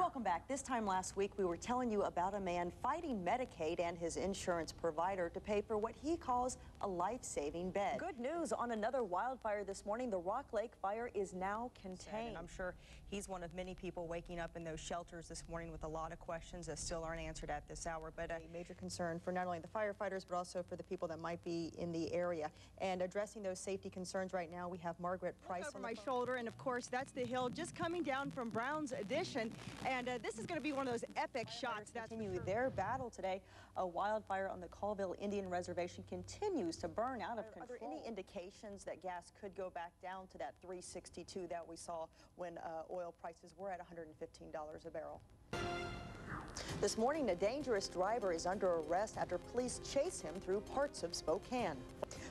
Welcome back. This time last week, we were telling you about a man fighting Medicaid and his insurance provider to pay for what he calls a life-saving bed. Good news on another wildfire this morning. The Rock Lake fire is now contained. And I'm sure he's one of many people waking up in those shelters this morning with a lot of questions that still aren't answered at this hour. But a major concern for not only the firefighters, but also for the people that might be in the area. And addressing those safety concerns right now, we have Margaret Price over my shoulder, and of course, that's the hill just coming down from Brown's Addition. And this is going to be one of those epic shots. That's continue their battle today. A wildfire on the Colville Indian Reservation continues to burn out of control. Are there any indications that gas could go back down to that $3.62 that we saw when oil prices were at $115 a barrel? This morning, a dangerous driver is under arrest after police chase him through parts of Spokane.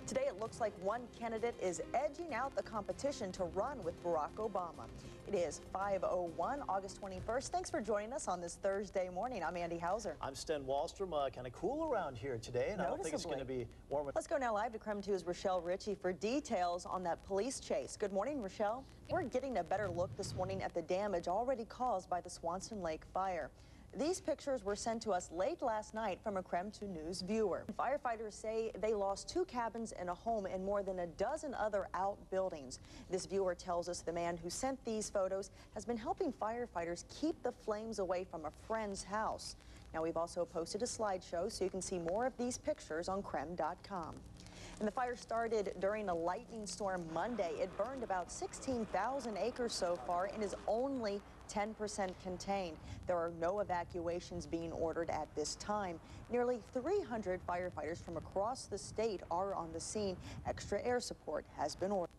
Today, it looks like one candidate is edging out the competition to run with Barack Obama. It is 5:01, August 21st. Thanks for joining us on this Thursday morning. I'm Andi Hauser. I'm Sten Wallstrom. Kind of cool around here today, and I don't think it's going to be warm. Let's go now live to KREM 2's Rochelle Ritchie for details on that police chase. Good morning, Rochelle. We're getting a better look this morning at the damage already caused by the Swanson Lake fire. These pictures were sent to us late last night from a KREM 2 News viewer. Firefighters say they lost 2 cabins and a home and more than a dozen other outbuildings. This viewer tells us the man who sent these photos has been helping firefighters keep the flames away from a friend's house. Now, we've also posted a slideshow so you can see more of these pictures on KREM.com. And the fire started during a lightning storm Monday. It burned about 16,000 acres so far and is only 10% contained. There are no evacuations being ordered at this time. Nearly 300 firefighters from across the state are on the scene. Extra air support has been ordered.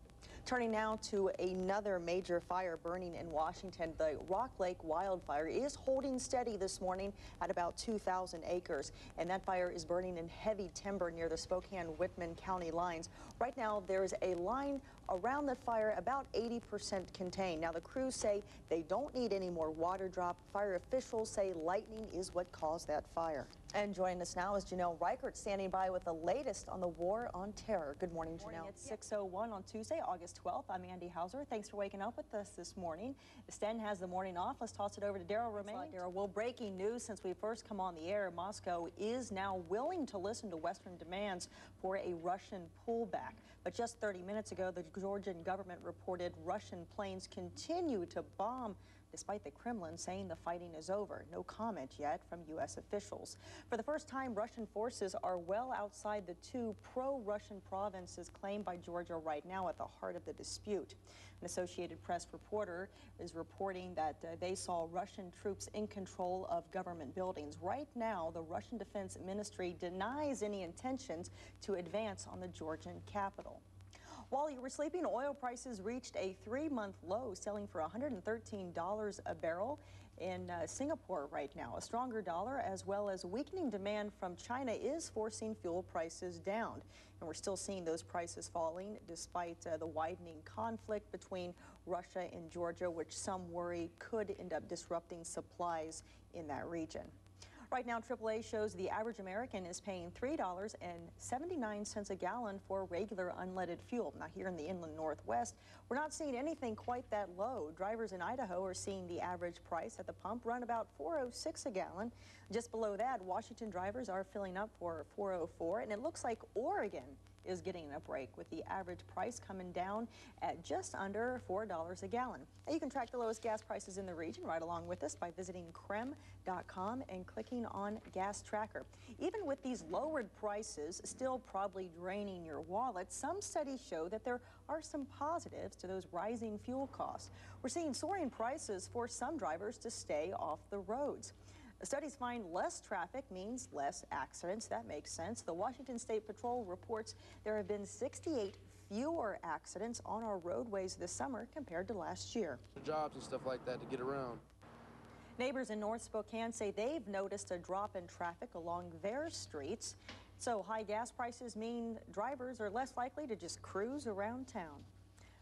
Turning now to another major fire burning in Washington. The Rock Lake wildfire is holding steady this morning at about 2,000 acres. And that fire is burning in heavy timber near the Spokane-Whitman County lines. Right now, there's a line around the fire about 80% contained. Now, the crews say they don't need any more water drop. Fire officials say lightning is what caused that fire. And joining us now is Janelle Reichert, standing by with the latest on the war on terror. Good morning, Janelle. It's 6:01 on Tuesday, August 12th. I'm Andi Hauser. Thanks for waking up with us this morning. Sten has the morning off. Let's toss it over to Daryl Romaine. Daryl, well, breaking news since we first come on the air. Moscow is now willing to listen to Western demands for a Russian pullback. But just 30 minutes ago, the Georgian government reported Russian planes continue to bomb, despite the Kremlin saying the fighting is over. No comment yet from U.S. officials. For the first time, Russian forces are well outside the 2 pro-Russian provinces claimed by Georgia right now at the heart of the dispute. An Associated Press reporter is reporting that they saw Russian troops in control of government buildings. Right now, the Russian Defense Ministry denies any intentions to advance on the Georgian capital. While you were sleeping, oil prices reached a 3-month low, selling for $113 a barrel in Singapore right now. A stronger dollar as well as weakening demand from China is forcing fuel prices down. And we're still seeing those prices falling despite the widening conflict between Russia and Georgia, which some worry could end up disrupting supplies in that region. Right now, AAA shows the average American is paying $3.79 a gallon for regular unleaded fuel. Now, here in the inland Northwest, we're not seeing anything quite that low. Drivers in Idaho are seeing the average price at the pump run about $4.06 a gallon. Just below that, Washington drivers are filling up for $4.04, and it looks like Oregon is getting a break with the average price coming down at just under $4 a gallon. Now, you can track the lowest gas prices in the region right along with us by visiting KREM.com and clicking on Gas Tracker. Even with these lowered prices still probably draining your wallet, some studies show that there are some positives to those rising fuel costs. We're seeing soaring prices for some drivers to stay off the roads. The studies find less traffic means less accidents. That makes sense. The Washington State Patrol reports there have been 68 fewer accidents on our roadways this summer compared to last year. Jobs and stuff like that to get around. Neighbors in North Spokane say they've noticed a drop in traffic along their streets. So high gas prices mean drivers are less likely to just cruise around town.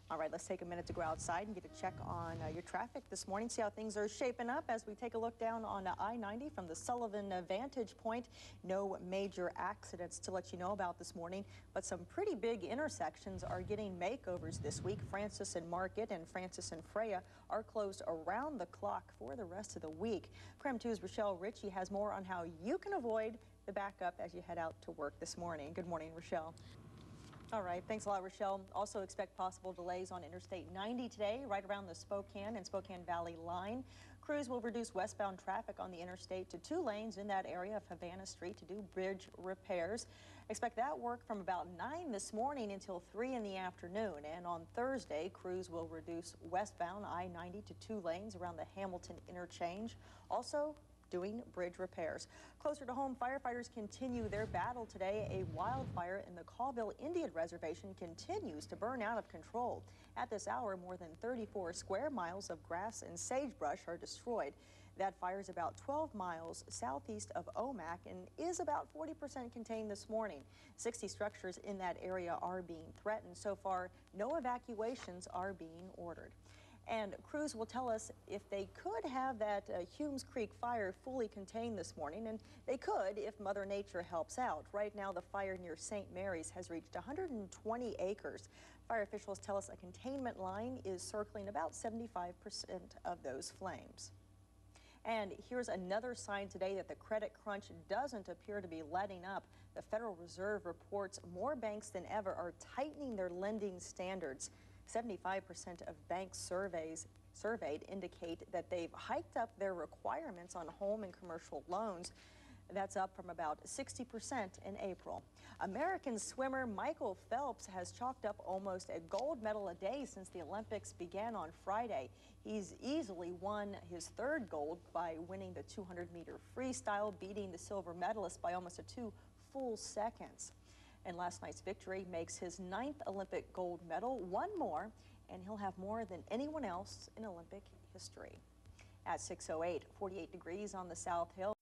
All right, let's take a minute to go outside and get a check on your traffic this morning, see how things are shaping up as we take a look down on I-90 from the Sullivan vantage point. No major accidents to let you know about this morning, but some pretty big intersections are getting makeovers this week. Francis and Market and Francis and Freya are closed around the clock for the rest of the week. KREM 2's Rochelle Ritchie has more on how you can avoid the backup as you head out to work this morning. Good morning, Rochelle. All right, thanks a lot, Rochelle. Also expect possible delays on Interstate 90 today, right around the Spokane and Spokane Valley line. Crews will reduce westbound traffic on the interstate to 2 lanes in that area of Havana Street to do bridge repairs. Expect that work from about 9 this morning until 3 in the afternoon. And on Thursday, crews will reduce westbound I-90 to 2 lanes around the Hamilton interchange. Also, doing bridge repairs. Closer to home, firefighters continue their battle today. A wildfire in the Colville Indian Reservation continues to burn out of control. At this hour, more than 34 square miles of grass and sagebrush are destroyed. That fire is about 12 miles southeast of Omak and is about 40% contained this morning. 60 structures in that area are being threatened. So far, no evacuations are being ordered. And crews will tell us if they could have that Humes Creek fire fully contained this morning, and they could if Mother Nature helps out. Right now, the fire near St. Mary's has reached 120 acres. Fire officials tell us a containment line is circling about 75% of those flames. And here's another sign today that the credit crunch doesn't appear to be letting up. The Federal Reserve reports more banks than ever are tightening their lending standards. 75% of banks surveyed indicate that they've hiked up their requirements on home and commercial loans. That's up from about 60% in April. American swimmer Michael Phelps has chalked up almost a gold medal a day since the Olympics began on Friday. He's easily won his 3rd gold by winning the 200-meter freestyle, beating the silver medalist by almost 2 full seconds. And last night's victory makes his 9th Olympic gold medal, 1 more, and he'll have more than anyone else in Olympic history. At 6:08, 48 degrees on the South Hill.